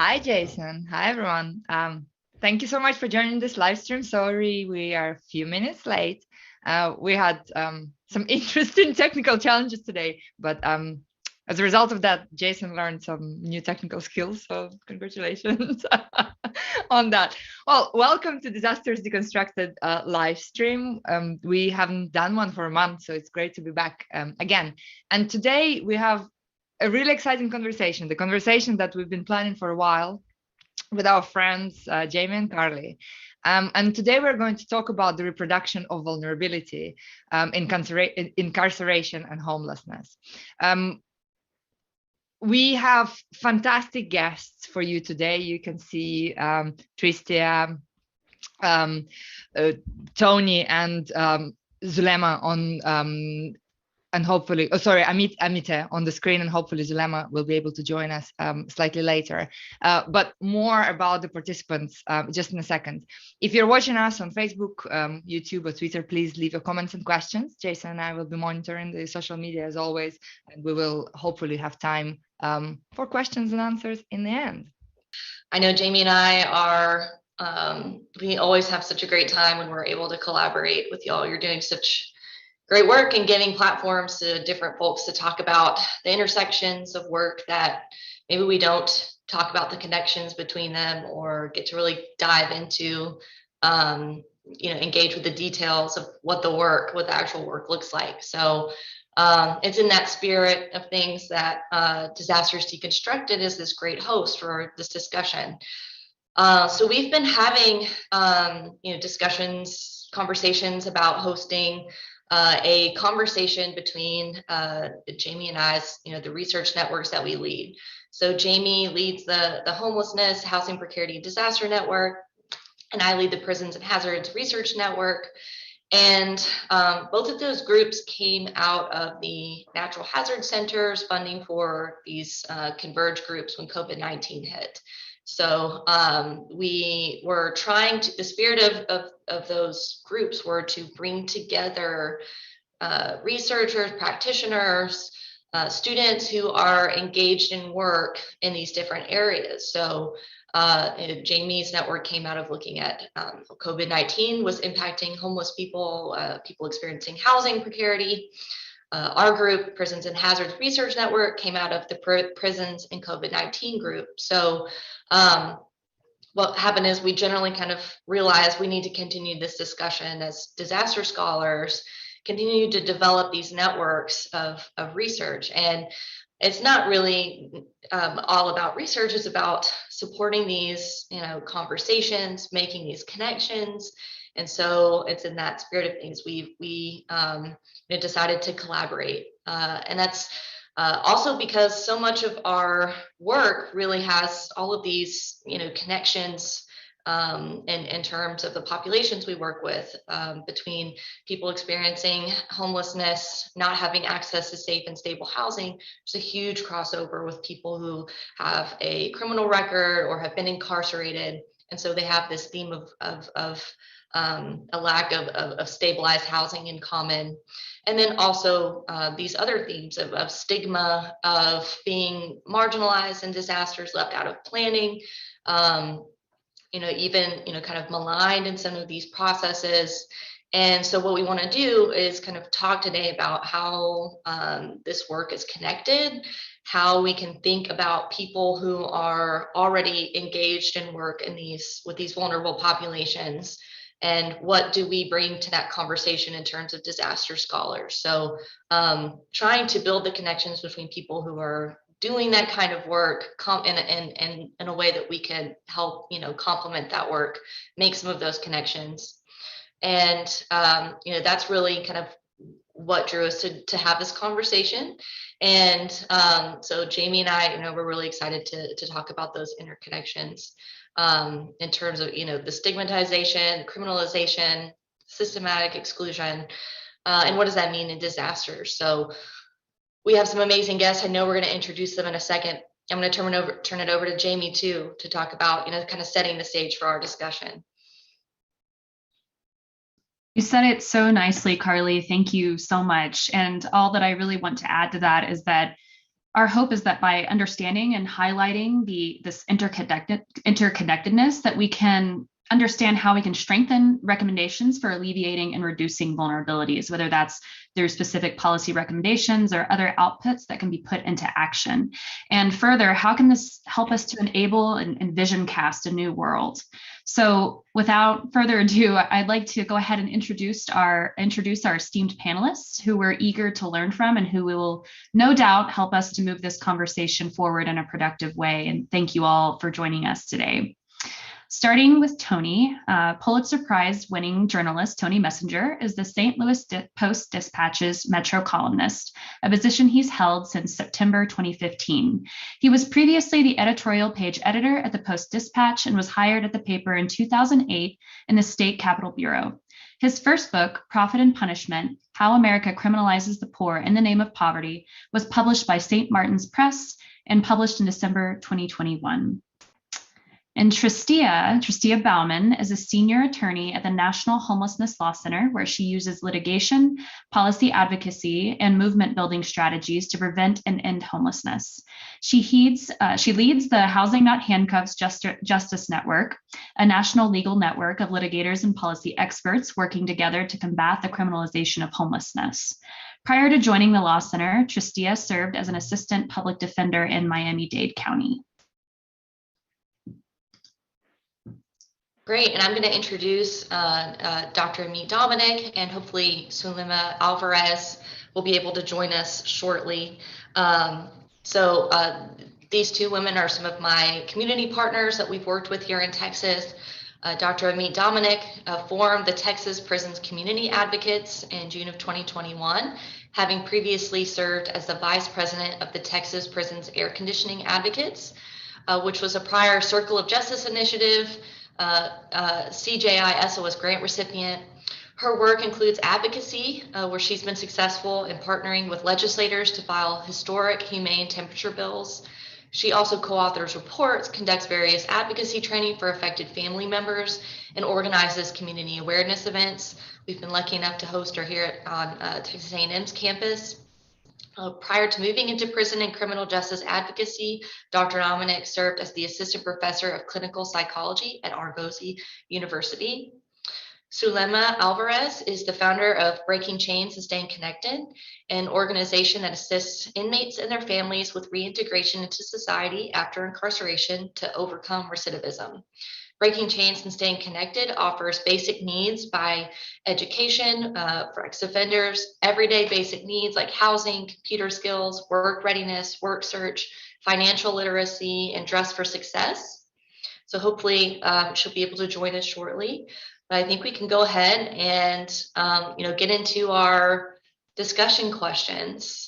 Hi, Jason. Hi, everyone. Thank you so much for joining this live stream. Sorry, we are a few minutes late. We had some interesting technical challenges today, but as a result of that, Jason learned some new technical skills. So congratulations on that. Well, welcome to Disasters Deconstructed live stream. We haven't done one for a month, so it's great to be back again. And today we have a really exciting conversation, the conversation that we've been planning for a while with our friends, Jamie and Carly. And today we're going to talk about the reproduction of vulnerability in incarceration and homelessness. We have fantastic guests for you today. You can see Tristia, Tony, and Zulema on and hopefully, Amite on the screen, and hopefully Zulema will be able to join us slightly later. But more about the participants just in a second. If you're watching us on Facebook, YouTube, or Twitter, please leave your comments and questions. Jason and I will be monitoring the social media as always, and we will hopefully have time for questions and answers in the end. I know Jamie and I are, we always have such a great time when we're able to collaborate with y'all. You're doing such great work and giving platforms to different folks to talk about the intersections of work that maybe we don't talk about the connections between them or get to really dive into, engage with the details of what the actual work looks like. So it's in that spirit of things that Disasters Deconstructed is this great host for this discussion. So we've been having, conversations about hosting a conversation between Jamie and I's, the research networks that we lead. So Jamie leads the Homelessness, Housing Precarity, Disaster Network, and I lead the Prisons and Hazards Research Network. And both of those groups came out of the Natural Hazard Centers funding for these converge groups when COVID-19 hit. So we were trying to, the spirit of those groups were to bring together researchers, practitioners, students who are engaged in work in these different areas. So Jamie's network came out of looking at COVID-19 was impacting homeless people, people experiencing housing precarity. Our group, Prisons and Hazards Research Network, came out of the Prisons and COVID-19 group. So what happened is we generally kind of realized we need to continue this discussion as disaster scholars, continue to develop these networks of research. And it's not really all about research, it's about supporting these, conversations, making these connections. And so it's in that spirit of things we decided to collaborate. And that's also because so much of our work really has all of these, connections in terms of the populations we work with, between people experiencing homelessness, not having access to safe and stable housing. There's a huge crossover with people who have a criminal record or have been incarcerated. And so they have this theme of a lack of stabilized housing in common. And then also these other themes of stigma, of being marginalized in disasters, left out of planning, even, kind of maligned in some of these processes. And so what we want to do is kind of talk today about how this work is connected, how we can think about people who are already engaged in work in with these vulnerable populations, and what do we bring to that conversation in terms of disaster scholars. So trying to build the connections between people who are doing that kind of work in a way that we can help, complement that work, make some of those connections. And, that's really kind of what drew us to have this conversation. And so Jamie and I, we're really excited to talk about those interconnections in terms of, the stigmatization, criminalization, systematic exclusion, and what does that mean in disasters. So we have some amazing guests. I know we're going to introduce them in a second. I'm going to turn it over to Jamie too, to talk about, kind of setting the stage for our discussion. You said it so nicely, Carly. Thank you so much. And all that I really want to add to that is that our hope is that by understanding and highlighting this interconnectedness, that we can understand how we can strengthen recommendations for alleviating and reducing vulnerabilities, whether that's through specific policy recommendations or other outputs that can be put into action. And further, how can this help us to enable and vision cast a new world? So without further ado, I'd like to go ahead and introduce our esteemed panelists who we're eager to learn from and who will no doubt help us to move this conversation forward in a productive way. And thank you all for joining us today. Starting with Tony, Pulitzer Prize winning journalist Tony Messenger is the St. Louis Post-Dispatch's Metro columnist, a position he's held since September 2015. He was previously the editorial page editor at the Post-Dispatch and was hired at the paper in 2008 in the State Capitol Bureau. His first book, Profit and Punishment: How America Criminalizes the Poor in the Name of Poverty, was published by St. Martin's Press and published in December 2021. And Tristia Bauman is a senior attorney at the National Homelessness Law Center, where she uses litigation, policy advocacy, and movement building strategies to prevent and end homelessness. She leads the Housing Not Handcuffs Justice Network, a national legal network of litigators and policy experts working together to combat the criminalization of homelessness. Prior to joining the Law Center, Tristia served as an assistant public defender in Miami-Dade County. Great, and I'm going to introduce Dr. Amit Dominic, and hopefully Sulema Alvarez will be able to join us shortly. These two women are some of my community partners that we've worked with here in Texas. Dr. Amit Dominic formed the Texas Prisons Community Advocates in June of 2021, having previously served as the vice president of the Texas Prisons Air Conditioning Advocates, which was a prior Circle of Justice initiative, CJI SOS grant recipient. Her work includes advocacy, where she's been successful in partnering with legislators to file historic humane temperature bills. She also co-authors reports, conducts various advocacy training for affected family members, and organizes community awareness events. We've been lucky enough to host her here on Texas A&M's campus. Prior to moving into prison and criminal justice advocacy, Dr. Dominic served as the assistant professor of clinical psychology at Argosy University. Sulema Alvarez is the founder of Breaking Chains and Staying Connected, an organization that assists inmates and their families with reintegration into society after incarceration to overcome recidivism. Breaking Chains and Staying Connected offers basic needs by education for ex-offenders, everyday basic needs like housing, computer skills, work readiness, work search, financial literacy, and dress for success. So hopefully she'll be able to join us shortly. But I think we can go ahead and get into our discussion questions.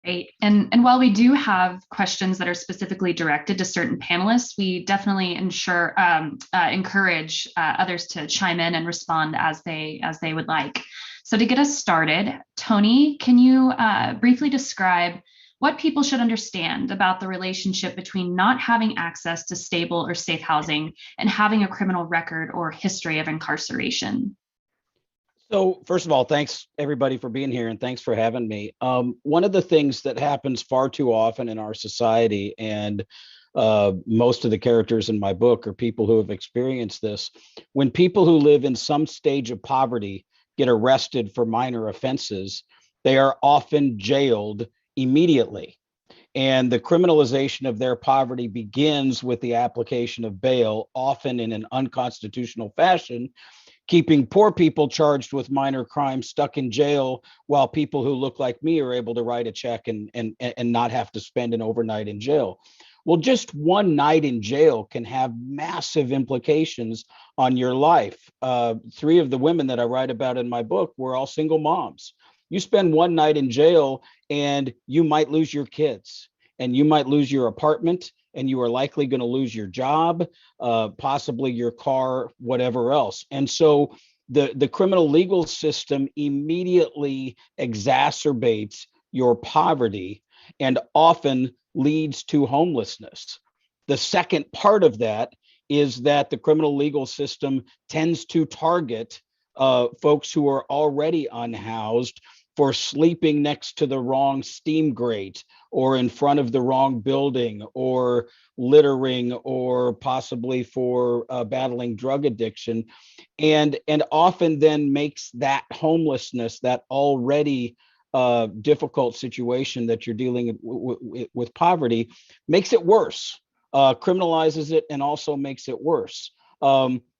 Great. And while we do have questions that are specifically directed to certain panelists, we definitely encourage others to chime in and respond as they would like. So to get us started, Tony, can you briefly describe what people should understand about the relationship between not having access to stable or safe housing and having a criminal record or history of incarceration? So first of all, thanks everybody for being here and thanks for having me. One of the things that happens far too often in our society, and most of the characters in my book are people who have experienced this, when people who live in some stage of poverty get arrested for minor offenses, they are often jailed immediately. And the criminalization of their poverty begins with the application of bail, often in an unconstitutional fashion, keeping poor people charged with minor crimes stuck in jail while people who look like me are able to write a check and not have to spend an overnight in jail. Well, just one night in jail can have massive implications on your life. 3 of the women that I write about in my book were all single moms. You spend one night in jail and you might lose your kids and you might lose your apartment, and you are likely going to lose your job, possibly your car, whatever else. And so the criminal legal system immediately exacerbates your poverty and often leads to homelessness. The second part of that is that the criminal legal system tends to target folks who are already unhoused for sleeping next to the wrong steam grate or in front of the wrong building or littering or possibly for battling drug addiction, and often then makes that homelessness, that already difficult situation that you're dealing with poverty, makes it worse, criminalizes it, and also makes it worse.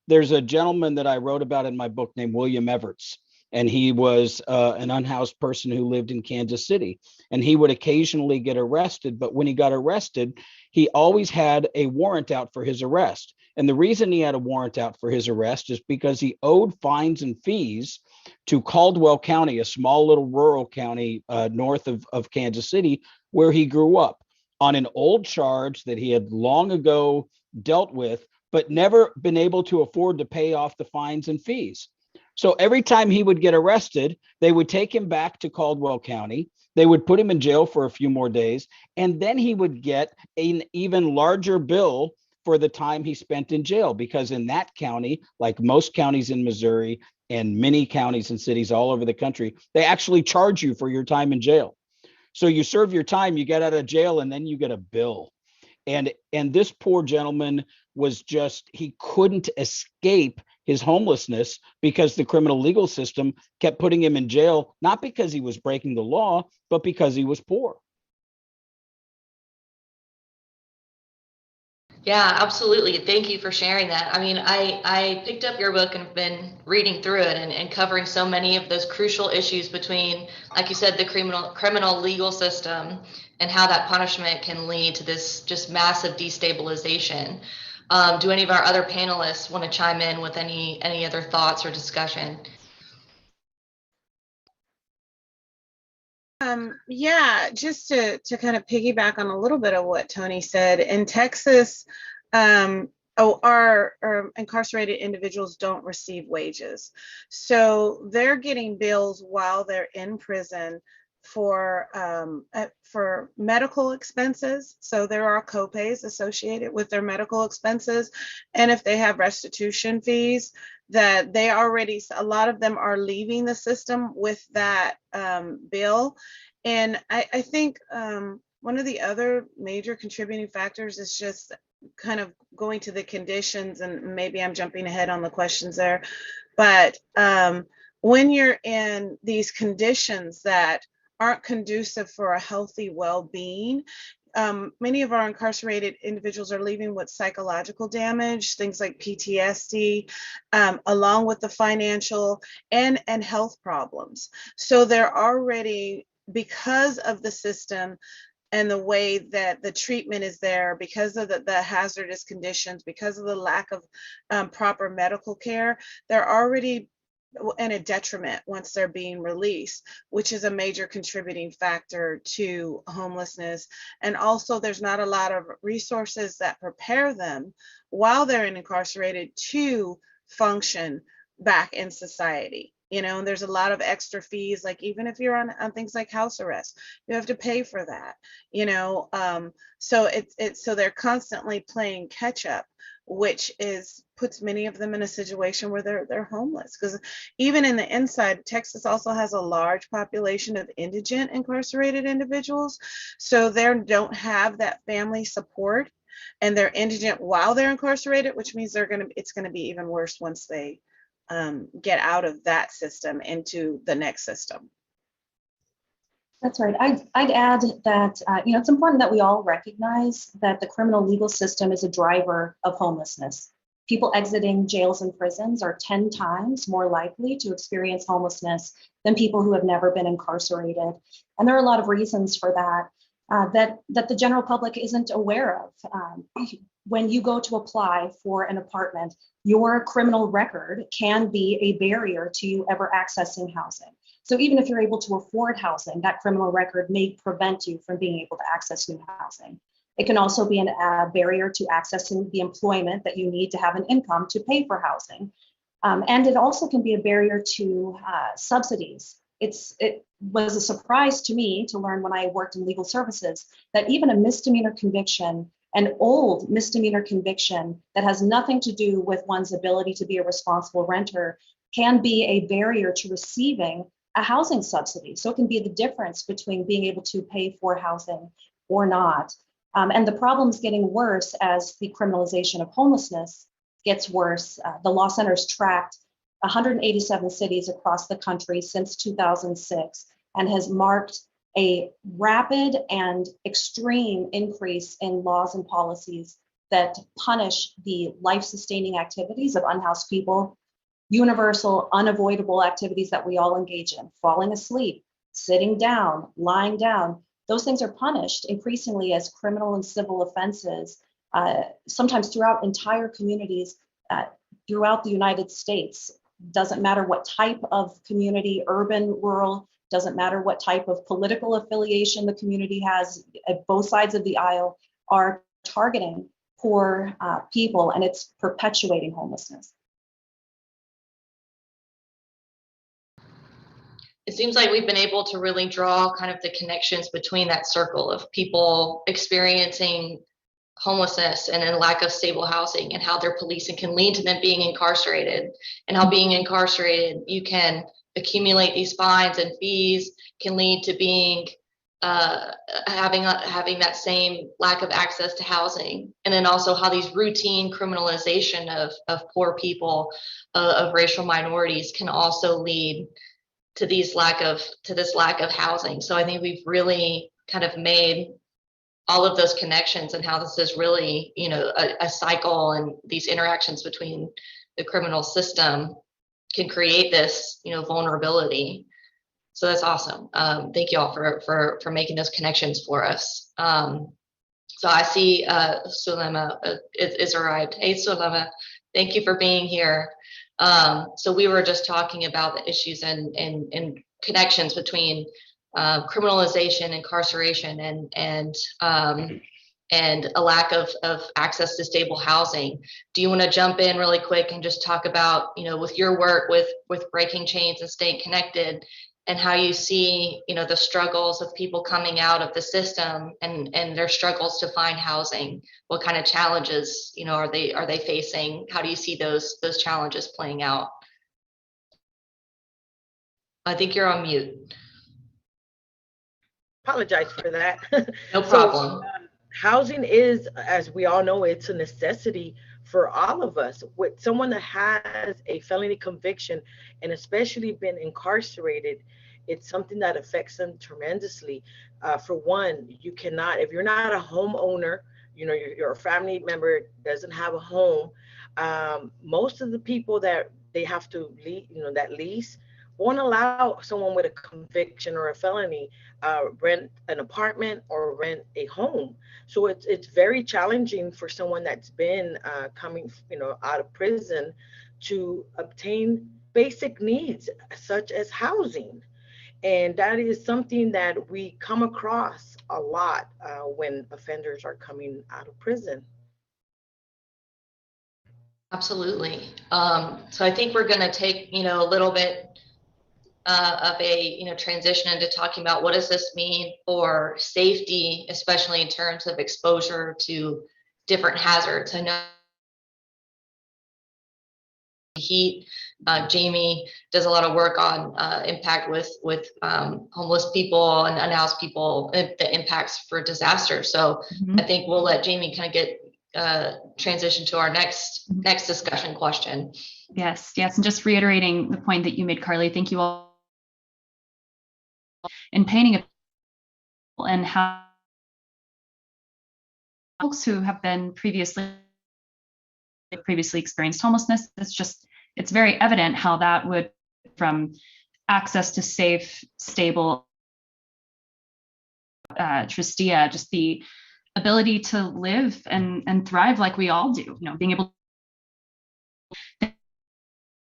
There's a gentleman that I wrote about in my book named William Everts, and he was an unhoused person who lived in Kansas City, and he would occasionally get arrested. But when he got arrested, he always had a warrant out for his arrest. And the reason he had a warrant out for his arrest is because he owed fines and fees to Caldwell County, a small little rural county north of Kansas City, where he grew up, on an old charge that he had long ago dealt with, but never been able to afford to pay off the fines and fees. So every time he would get arrested, they would take him back to Caldwell County. They would put him in jail for a few more days, and then he would get an even larger bill for the time he spent in jail, because in that county, like most counties in Missouri and many counties and cities all over the country, they actually charge you for your time in jail. So you serve your time, you get out of jail, and then you get a bill. And this poor gentleman was just, he couldn't escape his homelessness because the criminal legal system kept putting him in jail, not because he was breaking the law, but because he was poor. Yeah, absolutely. Thank you for sharing that. I mean, I picked up your book and been reading through it and covering so many of those crucial issues between, like you said, the criminal legal system and how that punishment can lead to this just massive destabilization. Do any of our other panelists want to chime in with any other thoughts or discussion? Yeah, just to kind of piggyback on a little bit of what Tony said, in Texas, our incarcerated individuals don't receive wages. So they're getting bills while they're in prison for medical expenses. So there are copays associated with their medical expenses. And if they have restitution fees, that they already, a lot of them are leaving the system with that bill. And I think one of the other major contributing factors is just kind of going to the conditions, and maybe I'm jumping ahead on the questions there, but when you're in these conditions that aren't conducive for a healthy well-being, many of our incarcerated individuals are leaving with psychological damage, things like PTSD, along with the financial and health problems. So they're already, because of the system and the way that the treatment is there, because of the hazardous conditions, because of the lack of proper medical care, they're already in a detriment once they're being released, which is a major contributing factor to homelessness. And also there's not a lot of resources that prepare them while they're incarcerated to function back in society. You know, and there's a lot of extra fees, like even if you're on things like house arrest, you have to pay for that, you know. So so they're constantly playing catch up, which puts many of them in a situation where they're homeless. Because even in the inside, Texas also has a large population of indigent incarcerated individuals, so they don't have that family support, and they're indigent while they're incarcerated, which means it's gonna be even worse once they get out of that system into the next system. That's right. I'd add that it's important that we all recognize that the criminal legal system is a driver of homelessness. People exiting jails and prisons are 10 times more likely to experience homelessness than people who have never been incarcerated. And there are a lot of reasons for that, that the general public isn't aware of. When you go to apply for an apartment, your criminal record can be a barrier to you ever accessing housing. So even if you're able to afford housing, that criminal record may prevent you from being able to access new housing. It can also be a barrier to accessing the employment that you need to have an income to pay for housing. And it also can be a barrier to subsidies. It was a surprise to me to learn when I worked in legal services that even a misdemeanor conviction, an old misdemeanor conviction that has nothing to do with one's ability to be a responsible renter, can be a barrier to receiving a housing subsidy. So it can be the difference between being able to pay for housing or not. And the problem's getting worse as the criminalization of homelessness gets worse. The Law Center's tracked 187 cities across the country since 2006 and has marked a rapid and extreme increase in laws and policies that punish the life-sustaining activities of unhoused people, universal, unavoidable activities that we all engage in, falling asleep, sitting down, lying down. Those things are punished increasingly as criminal and civil offenses, sometimes throughout entire communities throughout the United States. Doesn't matter what type of community, urban, rural, doesn't matter what type of political affiliation the community has, at both sides of the aisle are targeting poor people, and it's perpetuating homelessness. It seems like we've been able to really draw kind of the connections between that circle of people experiencing homelessness and a lack of stable housing, and how their policing can lead to them being incarcerated, and how being incarcerated, you can accumulate these fines and fees, can lead to being having that same lack of access to housing. And then also how these routine criminalization of poor people, of racial minorities, can also lead to this lack of housing. So I think we've really kind of made all of those connections, and how this is really, a cycle, and these interactions between the criminal system can create this, vulnerability. So that's awesome. Thank you all for making those connections for us. So I see Sulema is arrived. Hey, Sulema, thank you for being here. So we were just talking about the issues and connections between criminalization, incarceration, and a lack of access to stable housing. Do you want to jump in really quick and just talk about, with your work with breaking chains and staying connected, and how you see, the struggles of people coming out of the system and their struggles to find housing? What kind of challenges, are they facing? How do you see those challenges playing out? I think you're on mute. Apologize for that. No problem. So, housing is, as we all know, it's a necessity for all of us. With someone that has a felony conviction, and especially been incarcerated, it's something that affects them tremendously. For one, you cannot, if you're not a homeowner, your family member doesn't have a home. Most of the people that they have to lease, that lease, won't allow someone with a conviction or a felony rent an apartment or rent a home. So it's very challenging for someone that's been coming, out of prison, to obtain basic needs such as housing. And that is something that we come across a lot when offenders are coming out of prison. Absolutely. So I think we're going to take, a little bit of a transition into talking about what does this mean for safety, especially in terms of exposure to different hazards. I know heat. Jamie does a lot of work on impact with homeless people and unhoused people, the impacts for disasters. So I think we'll let Jamie kind of get transition to our next discussion question. Yes, and just reiterating the point that you made, Carly, thank you all in painting a and how folks who have been previously experienced homelessness, it's very evident how that would, from access to safe, stable, Tristia, just the ability to live and thrive like we all do, being able to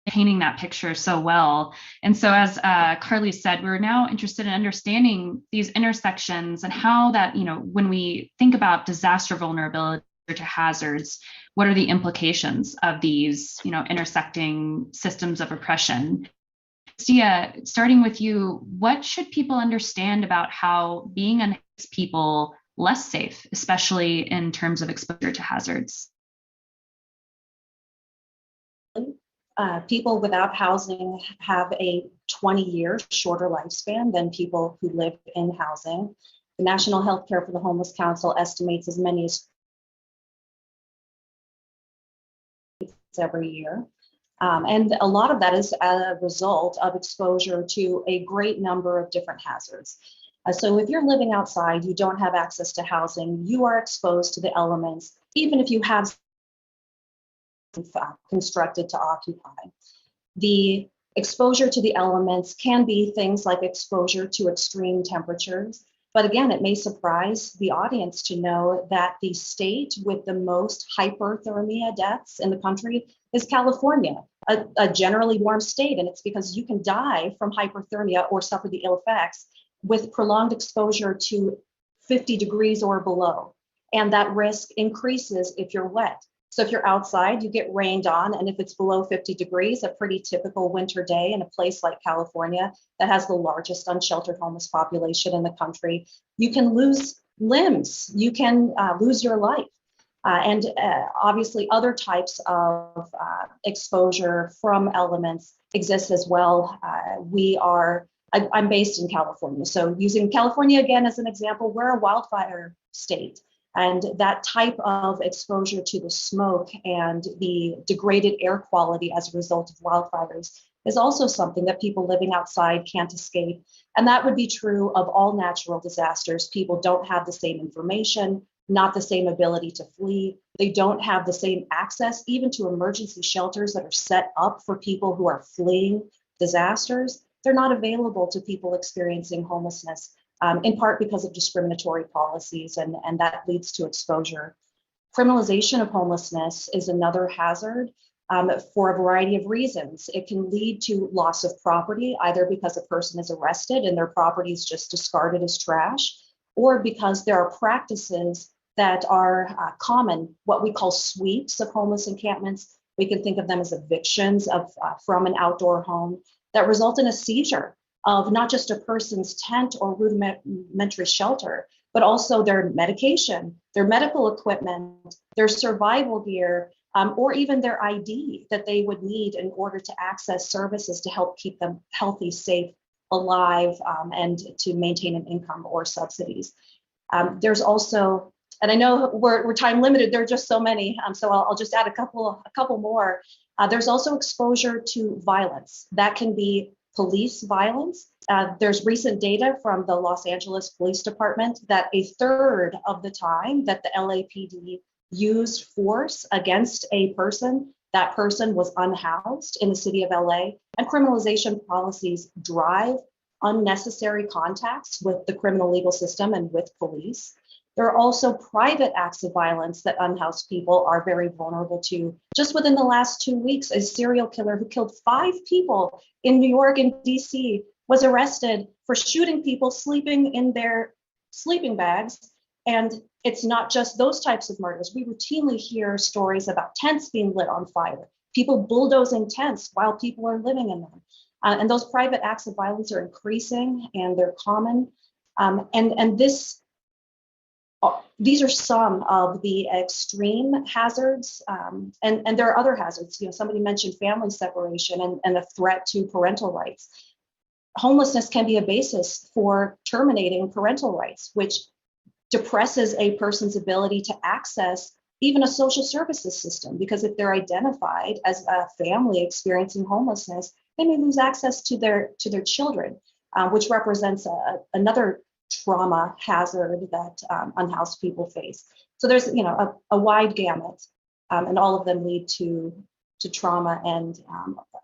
painting that picture so well. And so as Carly said, we're now interested in understanding these intersections and how that, when we think about disaster vulnerability to hazards, what are the implications of these, intersecting systems of oppression? Stia, starting with you, what should people understand about how being unhoused people less safe, especially in terms of exposure to hazards? People without housing have a 20-year shorter lifespan than people who live in housing. The National Health Care for the Homeless Council estimates as many as every year. And a lot of that is a result of exposure to a great number of different hazards. So if you're living outside, you don't have access to housing, you are exposed to the elements, even if you have constructed to occupy. The exposure to the elements can be things like exposure to extreme temperatures. But again, it may surprise the audience to know that the state with the most hyperthermia deaths in the country is California, a generally warm state. And it's because you can die from hyperthermia or suffer the ill effects with prolonged exposure to 50 degrees or below. And that risk increases if you're wet. So if you're outside, you get rained on, and if it's below 50 degrees, a pretty typical winter day in a place like California that has the largest unsheltered homeless population in the country, you can lose limbs, you can lose your life. And obviously other types of exposure from elements exist as well. I'm based in California, so using California again as an example, we're a wildfire state. And that type of exposure to the smoke and the degraded air quality as a result of wildfires is also something that people living outside can't escape. And that would be true of all natural disasters. People don't have the same information, not the same ability to flee. They don't have the same access even to emergency shelters that are set up for people who are fleeing disasters. They're not available to people experiencing homelessness. In part because of discriminatory policies, and that leads to exposure. Criminalization of homelessness is another hazard for a variety of reasons. It can lead to loss of property, either because a person is arrested and their property is just discarded as trash, or because there are practices that are common, what we call sweeps of homeless encampments. We can think of them as evictions from an outdoor home that result in a seizure of not just a person's tent or rudimentary shelter, but also their medication, their medical equipment, their survival gear, or even their ID that they would need in order to access services to help keep them healthy, safe, alive, and to maintain an income or subsidies. There's also, and I know we're time limited, there are just so many, so I'll just add a couple more. There's also exposure to violence. That can be police violence. There's recent data from the Los Angeles Police Department that a third of the time that the LAPD used force against a person, that person was unhoused in the city of LA. And criminalization policies drive unnecessary contacts with the criminal legal system and with police. There are also private acts of violence that unhoused people are very vulnerable to. Just within the last 2 weeks, a serial killer who killed 5 people in New York and DC was arrested for shooting people sleeping in their sleeping bags. And it's not just those types of murders. We routinely hear stories about tents being lit on fire, people bulldozing tents while people are living in them. And those private acts of violence are increasing and they're common. These are some of the extreme hazards, and there are other hazards. Somebody mentioned family separation and the threat to parental rights. Homelessness can be a basis for terminating parental rights, which depresses a person's ability to access even a social services system, because if they're identified as a family experiencing homelessness, they may lose access to their children, which represents another trauma hazard that unhoused people face. So there's a wide gamut, and all of them lead to trauma and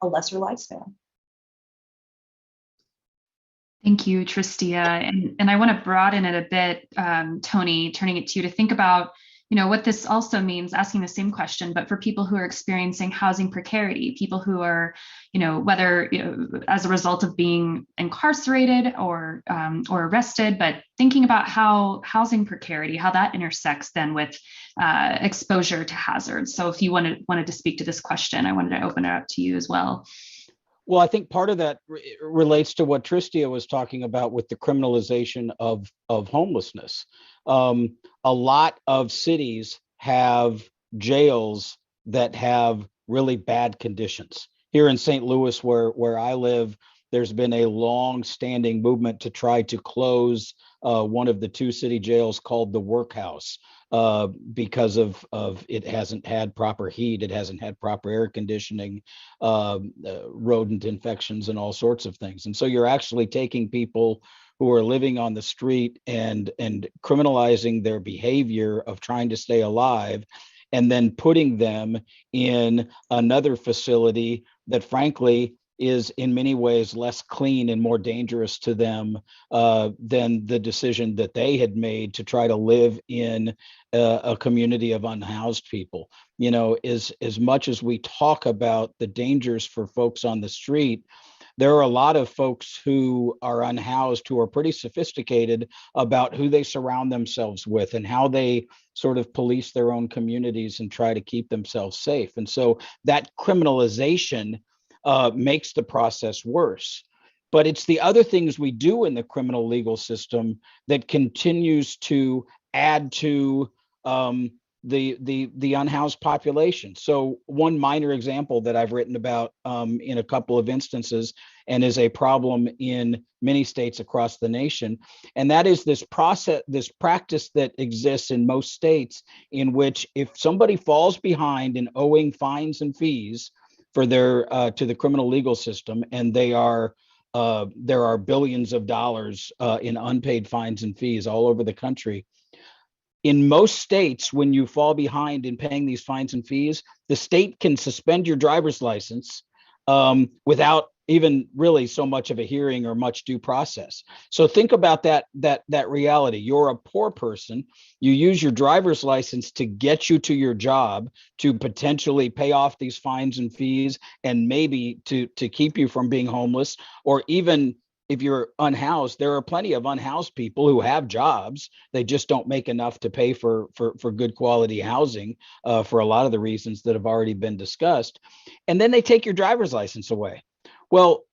a lesser lifespan. Thank you, Tristia. And I want to broaden it a bit, Tony, turning it to you to think about, what this also means, asking the same question, but for people who are experiencing housing precarity, people who are, whether as a result of being incarcerated or arrested, but thinking about how housing precarity, how that intersects then with exposure to hazards. So if you wanted to speak to this question, I wanted to open it up to you as well. Well, I think part of that relates to what Tristia was talking about with the criminalization of homelessness. A lot of cities have jails that have really bad conditions. here in St. Louis, where I live, there's been a long-standing movement to try to close one of the two city jails called the Workhouse because of it hasn't had proper heat, it hasn't had proper air conditioning, rodent infections, and all sorts of things. And so you're actually taking people who are living on the street and criminalizing their behavior of trying to stay alive, and then putting them in another facility that frankly is in many ways less clean and more dangerous to them than the decision that they had made to try to live in a community of unhoused people. You know, as much as we talk about the dangers for folks on the street, there are a lot of folks who are unhoused who are pretty sophisticated about who they surround themselves with and how they sort of police their own communities and try to keep themselves safe. And so that criminalization makes the process worse. But it's the other things we do in the criminal legal system that continues to add to the unhoused population. So one minor example that I've written about in a couple of instances, and is a problem in many states across the nation, and that is this practice that exists in most states, in which if somebody falls behind in owing fines and fees for their to the criminal legal system, and there are billions of dollars in unpaid fines and fees all over the country. In most states, when you fall behind in paying these fines and fees, the state can suspend your driver's license without even really so much of a hearing or much due process. So think about that reality. You're a poor person. You use your driver's license to get you to your job, to potentially pay off these fines and fees, and maybe to keep you from being homeless. Or even if you're unhoused, there are plenty of unhoused people who have jobs. They just don't make enough to pay for good quality housing for a lot of the reasons that have already been discussed. And then they take your driver's license away. Well,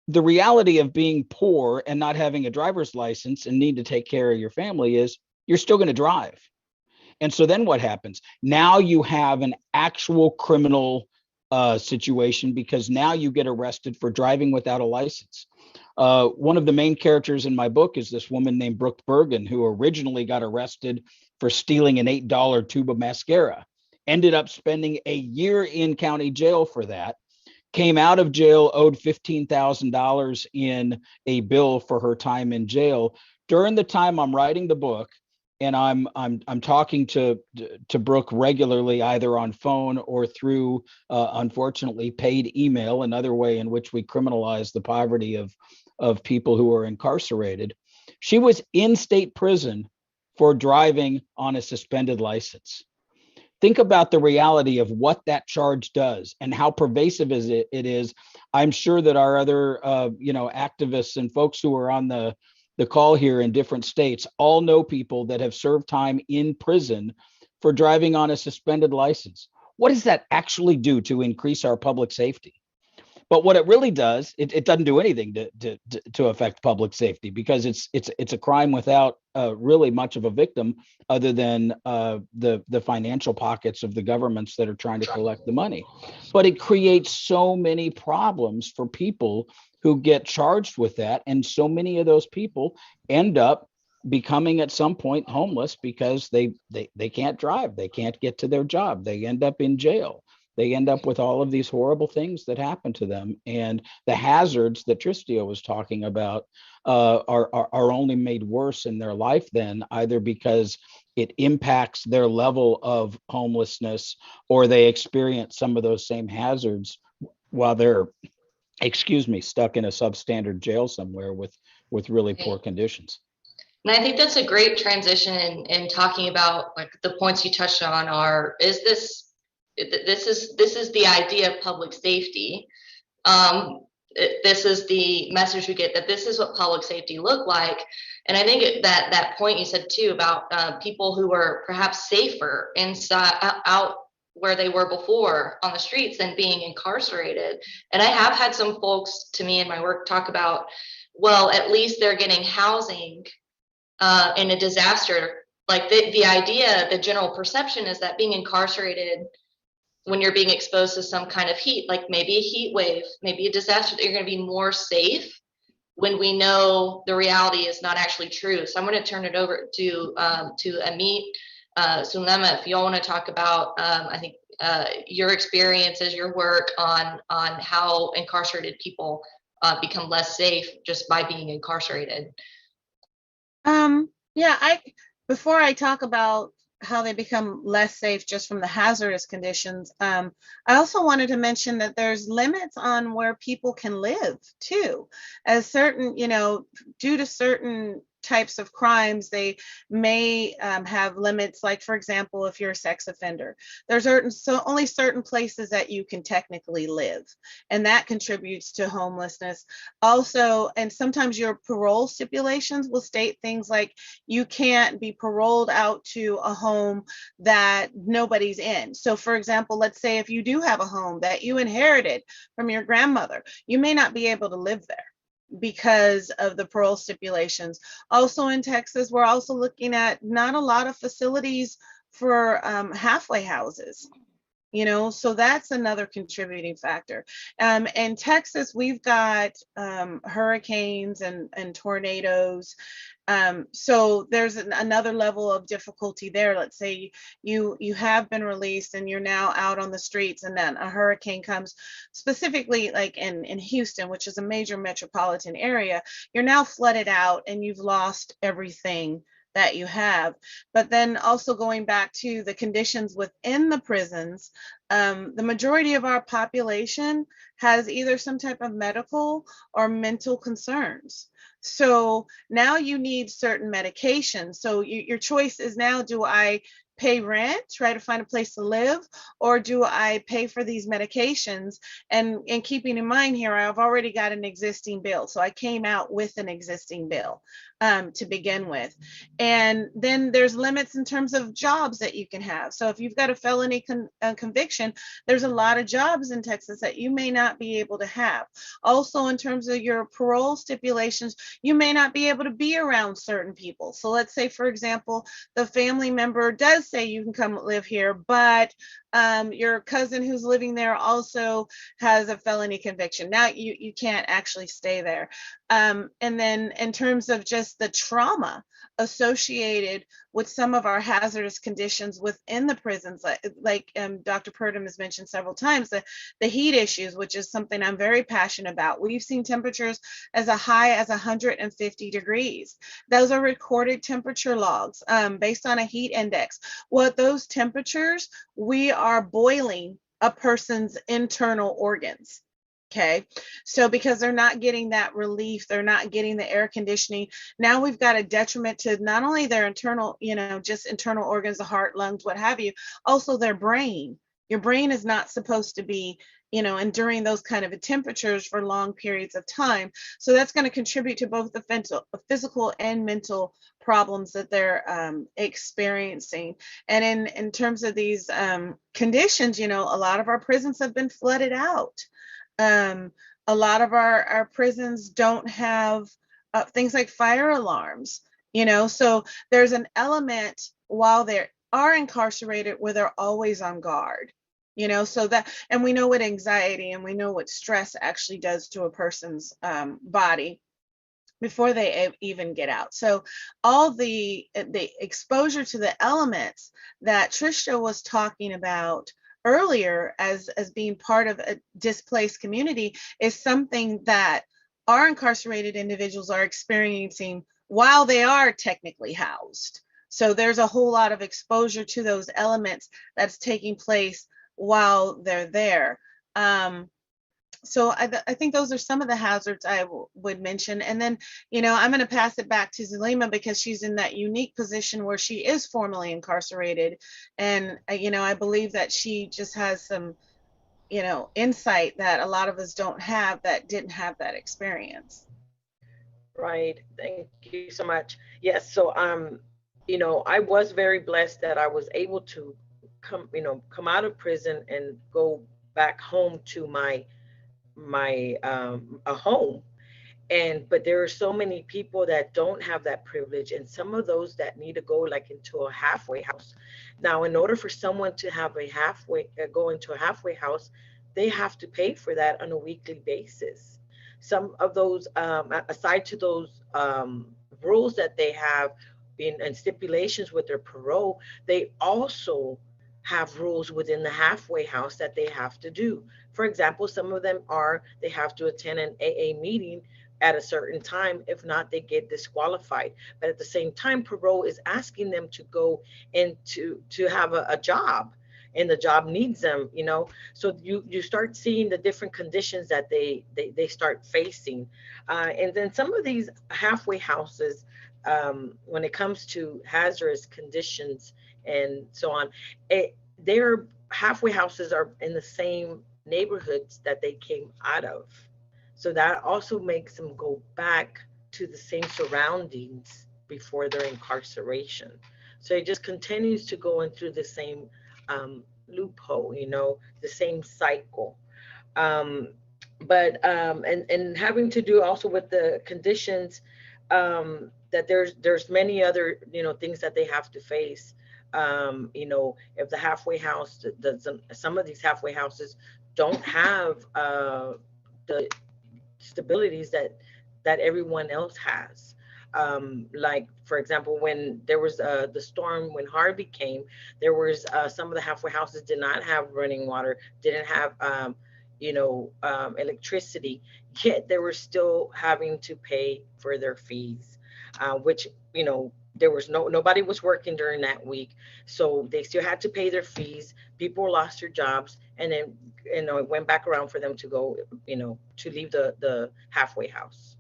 the reality of being poor and not having a driver's license and need to take care of your family is you're still going to drive. And so then what happens? Now you have an actual criminal situation, because now you get arrested for driving without a license. One of the main characters in my book is this woman named Brooke Bergen, who originally got arrested for stealing an $8 tube of mascara, ended up spending a year in county jail for that, came out of jail, owed $15,000 in a bill for her time in jail. During the time I'm writing the book, and I'm talking to Brooke regularly, either on phone or through, unfortunately, paid email, another way in which we criminalize the poverty of people who are incarcerated. She was in state prison for driving on a suspended license. Think about the reality of what that charge does and how pervasive it is. I'm sure that our other activists and folks who are on the call here in different states all know people that have served time in prison for driving on a suspended license. What does that actually do to increase our public safety? But what it really does, it doesn't do anything to affect public safety, because it's a crime without really much of a victim, other than the financial pockets of the governments that are trying to collect the money. But it creates so many problems for people who get charged with that, and so many of those people end up becoming at some point homeless because they can't drive, they can't get to their job, they end up in jail. They end up with all of these horrible things that happen to them. And the hazards that Tristia was talking about are only made worse in their life then, either because it impacts their level of homelessness, or they experience some of those same hazards while they're, stuck in a substandard jail somewhere with really poor conditions. And I think that's a great transition in talking about, like, the points you touched on this is the idea of public safety. This is the message we get, that this is what public safety look like. And I think that point you said too about people who were perhaps safer inside, out where they were before on the streets, than being incarcerated. And I have had some folks to me in my work talk about, well, at least they're getting housing in a disaster. Like the idea, the general perception is that being incarcerated when you're being exposed to some kind of heat, like maybe a heat wave, maybe a disaster, that you're going to be more safe when we know the reality is not actually true. So I'm going to turn it over to Amit, Sulema, if you all want to talk about, I think, your experiences, your work on how incarcerated people become less safe just by being incarcerated. Yeah, before I talk about how they become less safe just from the hazardous conditions, I also wanted to mention that there's limits on where people can live too. As certain, due to certain types of crimes, they may have limits. Like, for example, if you're a sex offender, there's only certain places that you can technically live, and that contributes to homelessness. Also, and sometimes your parole stipulations will state things like you can't be paroled out to a home that nobody's in. So, for example, let's say if you do have a home that you inherited from your grandmother, you may not be able to live there because of the parole stipulations. Also in Texas, we're also looking at not a lot of facilities for halfway houses. So that's another contributing factor. In Texas, we've got hurricanes and tornadoes. So there's another level of difficulty there. Let's say you have been released and you're now out on the streets, and then a hurricane comes, specifically like in Houston, which is a major metropolitan area. You're now flooded out and you've lost everything that you have. But then also going back to the conditions within the prisons, the majority of our population has either some type of medical or mental concerns. So now you need certain medications. So your choice is now, do I pay rent, try to find a place to live, or do I pay for these medications? And keeping in mind here, I've already got an existing bill. So I came out with an existing bill to begin with. And then there's limits in terms of jobs that you can have. So if you've got a felony conviction, there's a lot of jobs in Texas that you may not be able to have. Also, in terms of your parole stipulations, you may not be able to be around certain people. So let's say, for example, the family member does say you can come live here, but your cousin who's living there also has a felony conviction. Now you can't actually stay there. And then in terms of just the trauma associated with some of our hazardous conditions within the prisons, like Dr. Purdom has mentioned several times, the heat issues, which is something I'm very passionate about. We've seen temperatures as high as 150 degrees. Those are recorded temperature logs based on a heat index. What those temperatures, we are boiling a person's internal organs. Okay, so because they're not getting that relief, they're not getting the air conditioning. Now we've got a detriment to not only their internal, just internal organs, the heart, lungs, what have you, also their brain. Your brain is not supposed to be, enduring those kind of temperatures for long periods of time. So that's going to contribute to both the physical and mental problems that they're experiencing. And in terms of these conditions, a lot of our prisons have been flooded out. A lot of our prisons don't have things like fire alarms, so there's an element while they are incarcerated where they're always on guard, so that, and we know what anxiety and we know what stress actually does to a person's body before they even get out. So all the exposure to the elements that Trisha was talking about earlier as being part of a displaced community is something that our incarcerated individuals are experiencing while they are technically housed. So there's a whole lot of exposure to those elements that's taking place while they're there. So I think those are some of the hazards I would mention. And then, I'm going to pass it back to Zulema because she's in that unique position where she is formally incarcerated. And, I believe that she just has some, insight that a lot of us don't have that didn't have that experience. Right. Thank you so much. Yes. So, I was very blessed that I was able to come out of prison and go back home to my a home. But there are so many people that don't have that privilege, and some of those that need to go like into a halfway house. Now, in order for someone to have a halfway go into a halfway house, they have to pay for that on a weekly basis. Some of those, aside to those rules that they have and stipulations with their parole, they also have rules within the halfway house that they have to do. For example, some of them are they have to attend an AA meeting at a certain time. If not, they get disqualified. But at the same time, parole is asking them to go and to have a job, and the job needs them, so you start seeing the different conditions that they start facing. And then some of these halfway houses, when it comes to hazardous conditions and so on, their halfway houses are in the same neighborhoods that they came out of. So that also makes them go back to the same surroundings before their incarceration. So it just continues to go in through the same loophole, the same cycle. Um, and having to do also with the conditions, that there's many other things that they have to face. If the halfway house, some of these halfway houses don't have the stabilities that everyone else has. Like, for example, when there was the storm, when Harvey came, there was some of the halfway houses did not have running water, didn't have electricity, yet they were still having to pay for their fees, which there was nobody was working during that week, so they still had to pay their fees. People lost their jobs, and then it went back around for them to go, to leave the halfway house.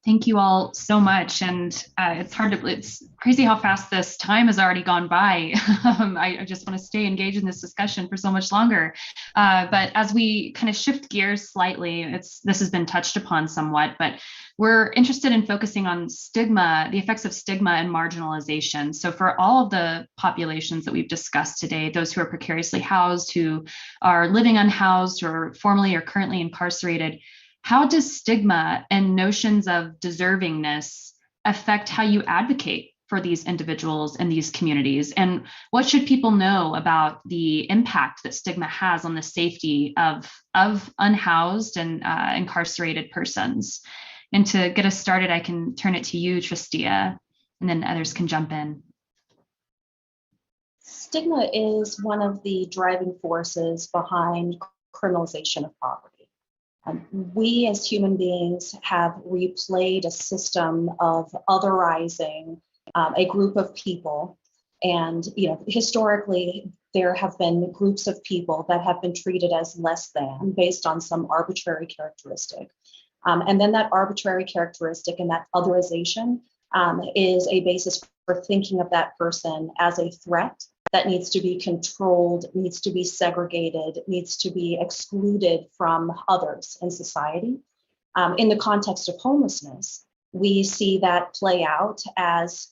Thank you all so much. And it's crazy how fast this time has already gone by. I just want to stay engaged in this discussion for so much longer. But as we kind of shift gears slightly, this has been touched upon somewhat, but we're interested in focusing on stigma, the effects of stigma and marginalization. So for all of the populations that we've discussed today, those who are precariously housed, who are living unhoused, or formerly or currently incarcerated, how does stigma and notions of deservingness affect how you advocate for these individuals in these communities? And what should people know about the impact that stigma has on the safety of unhoused and incarcerated persons? And to get us started, I can turn it to you, Tristia, and then others can jump in. Stigma is one of the driving forces behind criminalization of poverty. We as human beings have replayed a system of otherizing a group of people. And historically, there have been groups of people that have been treated as less than based on some arbitrary characteristic. And then that arbitrary characteristic and that otherization is a basis for thinking of that person as a threat that needs to be controlled, needs to be segregated, needs to be excluded from others in society. In the context of homelessness, we see that play out as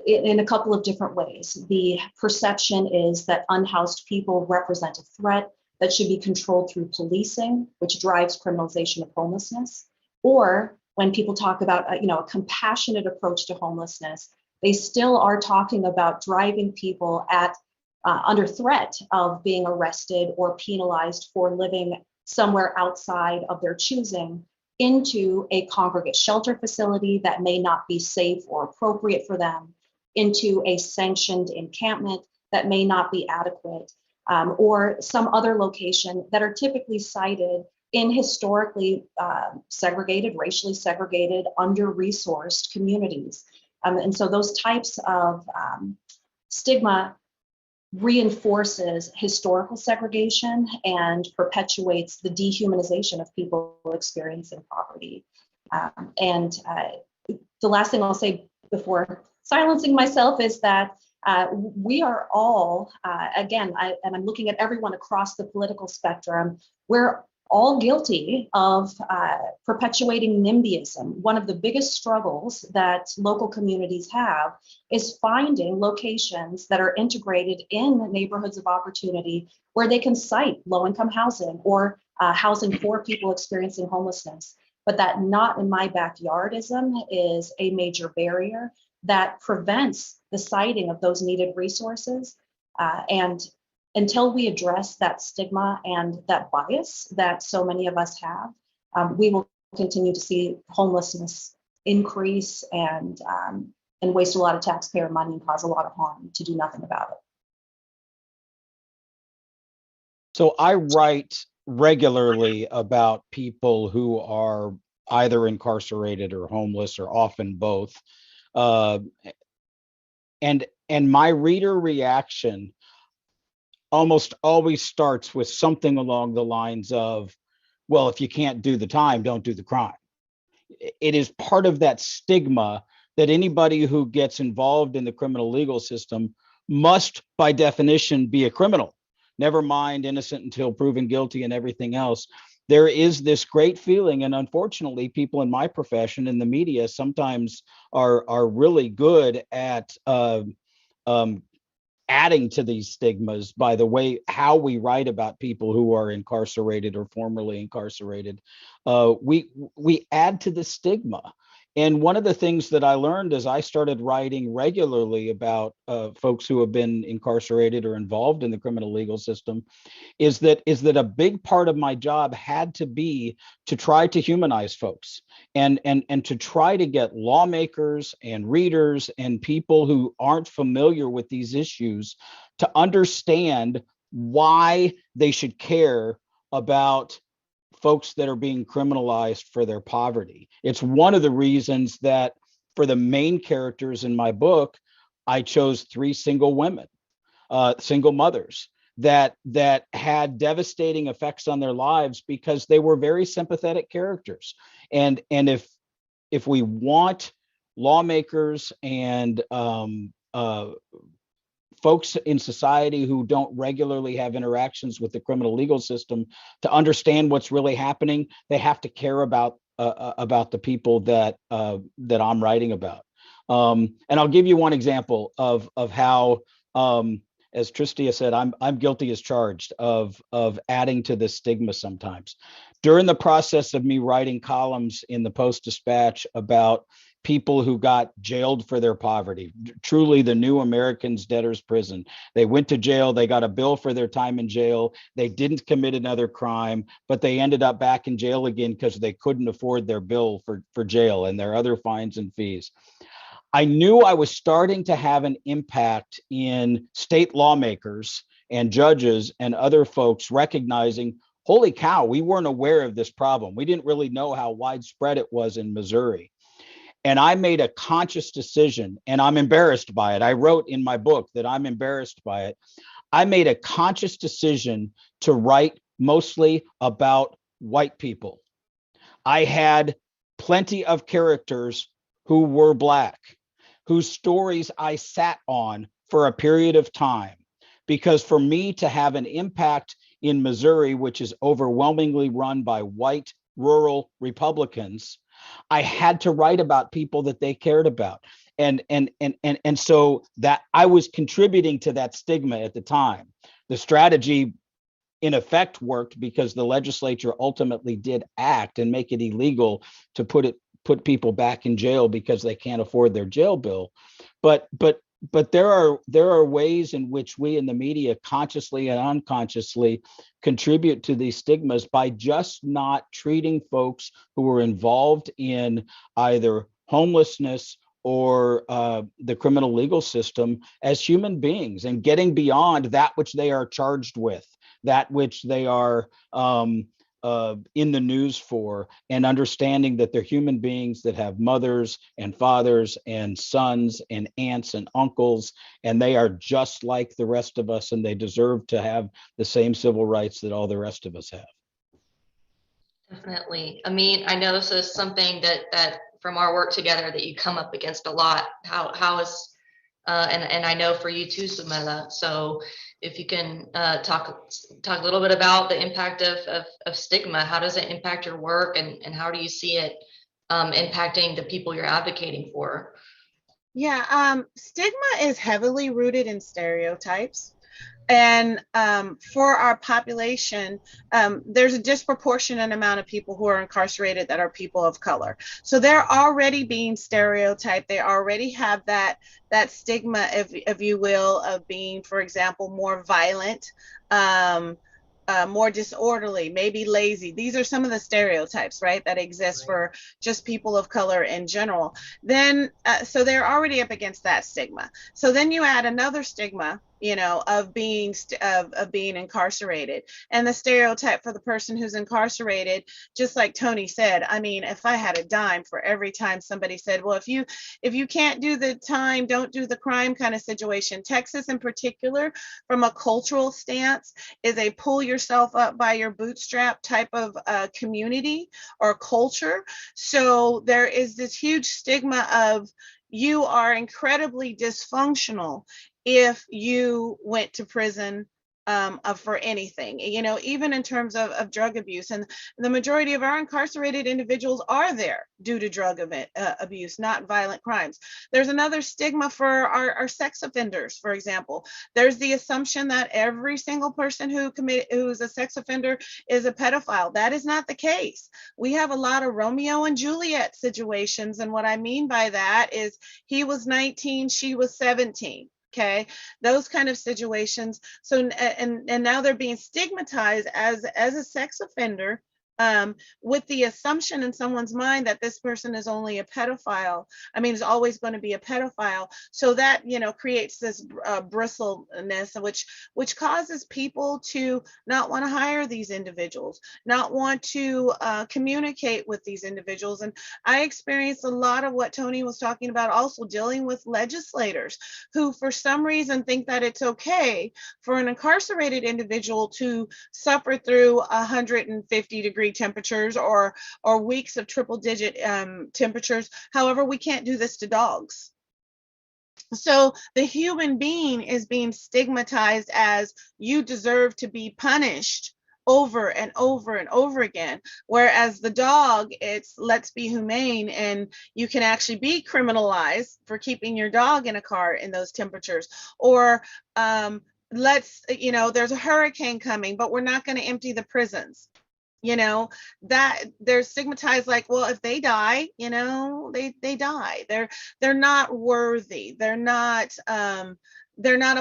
in a couple of different ways. The perception is that unhoused people represent a threat that should be controlled through policing, which drives criminalization of homelessness. Or when people talk about a compassionate approach to homelessness, they still are talking about driving people under threat of being arrested or penalized for living somewhere outside of their choosing into a congregate shelter facility that may not be safe or appropriate for them, into a sanctioned encampment that may not be adequate, or some other location that are typically cited in historically segregated, racially segregated, under-resourced communities. And so those types of stigma reinforces historical segregation and perpetuates the dehumanization of people experiencing poverty. And the last thing I'll say before silencing myself is that we are all, again, and I'm looking at everyone across the political spectrum, we're all guilty of perpetuating NIMBYism. One of the biggest struggles that local communities have is finding locations that are integrated in neighborhoods of opportunity where they can site low-income housing or housing for people experiencing homelessness. But that not in my backyardism is a major barrier that prevents the siting of those needed resources. And until we address that stigma and that bias that so many of us have, we will continue to see homelessness increase and waste a lot of taxpayer money and cause a lot of harm to do nothing about it. So I write regularly about people who are either incarcerated or homeless, or often both. And my reader reaction almost always starts with something along the lines of, well, if you can't do the time, don't do the crime. It is part of that stigma that anybody who gets involved in the criminal legal system must, by definition, be a criminal. Never mind innocent until proven guilty and everything else. There is this great feeling, and unfortunately, people in my profession, in the media, sometimes are really good at adding to these stigmas by the way how we write about people who are incarcerated or formerly incarcerated. We add to the stigma. And one of the things that I learned as I started writing regularly about folks who have been incarcerated or involved in the criminal legal system is that a big part of my job had to be to try to humanize folks and to try to get lawmakers and readers and people who aren't familiar with these issues to understand why they should care about folks that are being criminalized for their poverty. It's one of the reasons that for the main characters in my book, I chose 3 single women, single mothers that had devastating effects on their lives because they were very sympathetic characters. And if we want lawmakers and folks in society who don't regularly have interactions with the criminal legal system to understand what's really happening, they have to care about the people that I'm writing about. And I'll give you one example of how, as Tristia said, I'm guilty as charged of adding to this stigma sometimes. During the process of me writing columns in the Post-Dispatch about people who got jailed for their poverty, truly the new American's debtor's prison. They went to jail, they got a bill for their time in jail, they didn't commit another crime, but they ended up back in jail again because they couldn't afford their bill for jail and their other fines and fees. I knew I was starting to have an impact in state lawmakers and judges and other folks recognizing, holy cow, we weren't aware of this problem. We didn't really know how widespread it was in Missouri. And I made a conscious decision, and I'm embarrassed by it. I wrote in my book that I'm embarrassed by it. I made a conscious decision to write mostly about white people. I had plenty of characters who were Black, whose stories I sat on for a period of time. Because for me to have an impact in Missouri, which is overwhelmingly run by white rural Republicans, I had to write about people that they cared about. And so that I was contributing to that stigma at the time. The strategy in effect worked because the legislature ultimately did act and make it illegal to put people back in jail because they can't afford their jail bill. But there are ways in which we in the media consciously and unconsciously contribute to these stigmas by just not treating folks who are involved in either homelessness or the criminal legal system as human beings and getting beyond that which they are charged with, that which they are in the news for, and understanding that they're human beings that have mothers and fathers and sons and aunts and uncles, and they are just like the rest of us, and they deserve to have the same civil rights that all the rest of us have. Definitely. I mean, I know this is something that from our work together that you come up against a lot. How is and I know for you too, Sumela. So if you can talk a little bit about the impact of stigma, how does it impact your work, and how do you see it impacting the people you're advocating for? Yeah, stigma is heavily rooted in stereotypes. And for our population, there's a disproportionate amount of people who are incarcerated that are people of color. So they're already being stereotyped. They already have that stigma, if you will, of being, for example, more violent, more disorderly, maybe lazy. These are some of the stereotypes, right, that exist for just people of color in general. Then, so they're already up against that stigma. So then you add another stigma, you know, of being incarcerated, and the stereotype for the person who's incarcerated, just like Tony said. I mean, if I had a dime for every time somebody said, well, if you can't do the time, don't do the crime kind of situation. Texas in particular, from a cultural stance, is a pull yourself up by your bootstrap type of community or culture. So there is this huge stigma of, you are incredibly dysfunctional if you went to prison for anything, you know, even in terms of drug abuse. And the majority of our incarcerated individuals are there due to drug abuse, not violent crimes. There's another stigma for our sex offenders, for example. There's the assumption that every single person who's a sex offender is a pedophile. That is not the case. We have a lot of Romeo and Juliet situations. And what I mean by that is, he was 19, she was 17. Okay, those kind of situations. So, and now they're being stigmatized as a sex offender, with the assumption in someone's mind that this person is only a pedophile. I mean, is always going to be a pedophile. So that, you know, creates this bristleness, which causes people to not want to hire these individuals, not want to communicate with these individuals. And I experienced a lot of what Tony was talking about, also dealing with legislators who, for some reason, think that it's okay for an incarcerated individual to suffer through 150-degree temperatures or weeks of triple digit temperatures. However, we can't do this to dogs. So the human being is being stigmatized as, you deserve to be punished over and over and over again. Whereas the dog, it's let's be humane, and you can actually be criminalized for keeping your dog in a car in those temperatures. Or let's, you know, there's a hurricane coming, but we're not going to empty the prisons. You know, that they're stigmatized like, well, if they die, you know, they die. They're not worthy. They're not a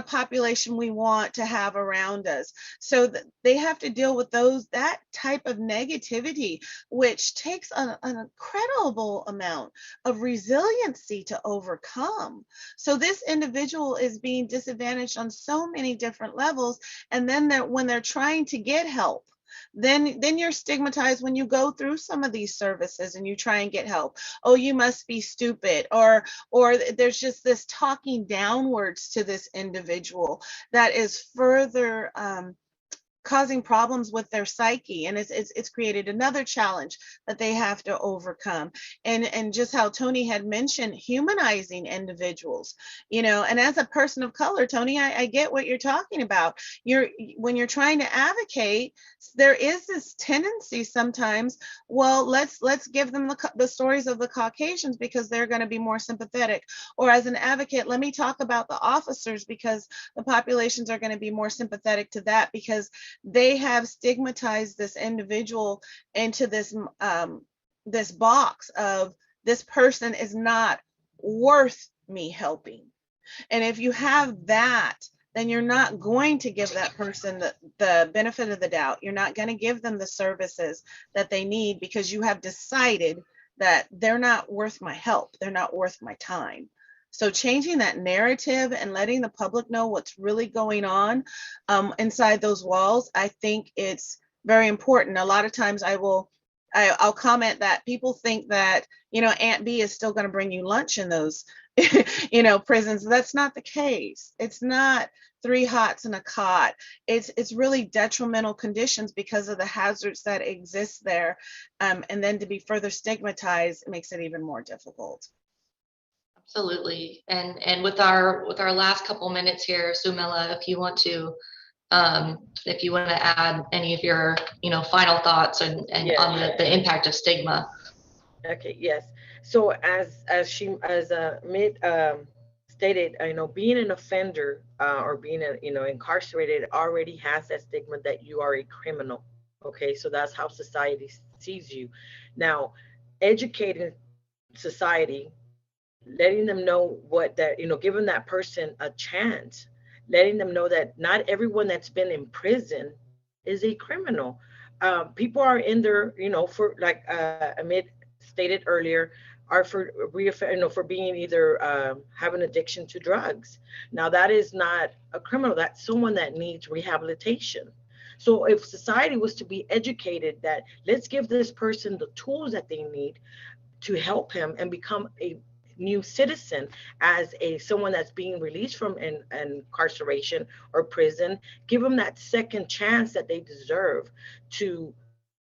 population we want to have around us. So they have to deal with that type of negativity, which takes an incredible amount of resiliency to overcome. So this individual is being disadvantaged on so many different levels. And then when they're trying to get help, then you're stigmatized when you go through some of these services and you try and get help. Oh, you must be stupid, or there's just this talking downwards to this individual that is further causing problems with their psyche, and it's created another challenge that they have to overcome. And just how Tony had mentioned, humanizing individuals, you know. And as a person of color, Tony, I get what you're talking about. When you're trying to advocate, there is this tendency sometimes, well, let's give them the stories of the Caucasians because they're going to be more sympathetic. Or as an advocate, let me talk about the officers because the populations are going to be more sympathetic to that, because they have stigmatized this individual into this this box of, this person is not worth me helping. And if you have that, then you're not going to give that person the benefit of the doubt. You're not going to give them the services that they need because you have decided that they're not worth my help. They're not worth my time. So changing that narrative and letting the public know what's really going on inside those walls, I think it's very important. A lot of times I'll comment that people think that, you know, Aunt B is still going to bring you lunch in those, you know, prisons. That's not the case. It's not 3 hots and a cot. It's really detrimental conditions because of the hazards that exist there. And then to be further stigmatized makes it even more difficult. Absolutely. And with our last couple minutes here, Sumila, if you want to add any of your, you know, final thoughts and Yes. on the impact of stigma. Okay, yes. So as stated, being an offender or being incarcerated already has that stigma that you are a criminal. Okay, so that's how society sees you. Now, educating society, letting them know what that, giving that person a chance, letting them know that not everyone that's been in prison is a criminal. People are in there, for like Amit stated earlier, are for for being either have an addiction to drugs. Now that is not a criminal. That's someone that needs rehabilitation. So if society was to be educated that let's give this person the tools that they need to help him and become a new citizen as a someone that's being released from incarceration or prison, give them that second chance that they deserve to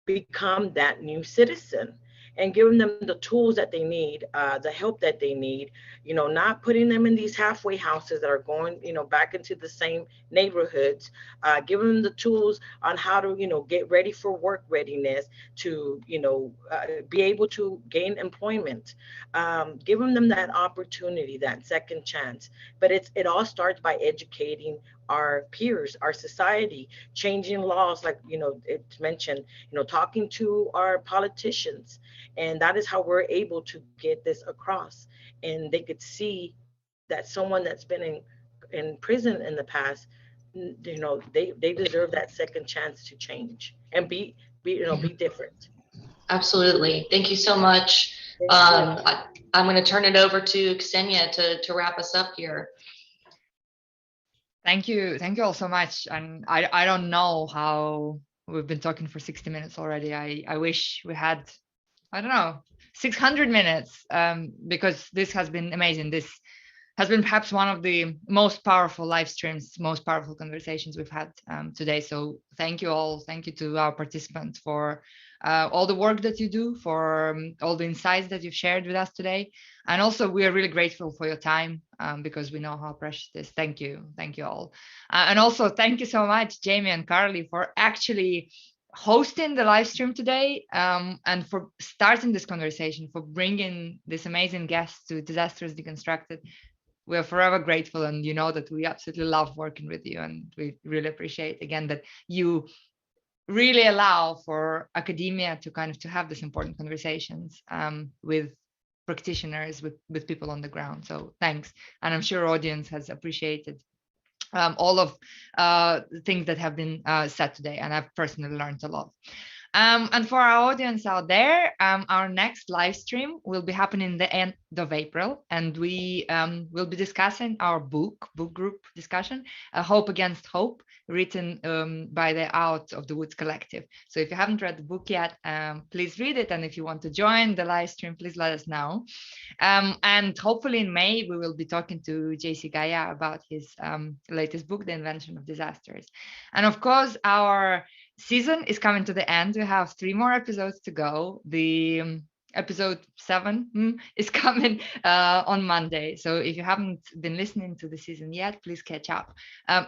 become that new citizen, and giving them the tools that they need, the help that they need, not putting them in these halfway houses that are going, back into the same neighborhoods, giving them the tools on how to, get ready for work readiness, to, be able to gain employment, giving them that opportunity, that second chance. But it all starts by educating our peers, our society, changing laws, like it's mentioned, talking to our politicians, and that is how we're able to get this across. And they could see that someone that's been in prison in the past, they deserve that second chance to change and be different. Absolutely. Thank you so much. I'm going to turn it over to Ksenia to wrap us up here. Thank you all so much. And I don't know how we've been talking for 60 minutes already. I wish we had, I don't know, 600 minutes, because this has been amazing. This has been perhaps one of the most powerful live streams, most powerful conversations we've had today. So thank you all. Thank you to our participants for all the work that you do, for all the insights that you've shared with us today. And also, we are really grateful for your time, because we know how precious it is. Thank you. Thank you all. And also, thank you so much, Jamie and Carly, for actually hosting the live stream today, and for starting this conversation, for bringing this amazing guest to Disasters Deconstructed. We are forever grateful, and you know that we absolutely love working with you, and we really appreciate again that you really allow for academia to kind of to have these important conversations with practitioners, with people on the ground. So thanks, and I'm sure audience has appreciated all of the things that have been said today, and I've personally learned a lot. And for our audience out there, our next live stream will be happening the end of April, and we will be discussing our book group discussion, Hope Against Hope, written by the Out of the Woods Collective. So if you haven't read the book yet, please read it. And if you want to join the live stream, please let us know. And hopefully in May, we will be talking to JC Gaia about his latest book, The Invention of Disasters. And of course, our season is coming to the end. We have 3 more episodes to go. The episode 7 is coming on Monday. So if you haven't been listening to the season yet, please catch up.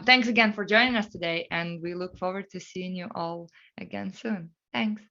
Thanks again for joining us today, and we look forward to seeing you all again soon. Thanks.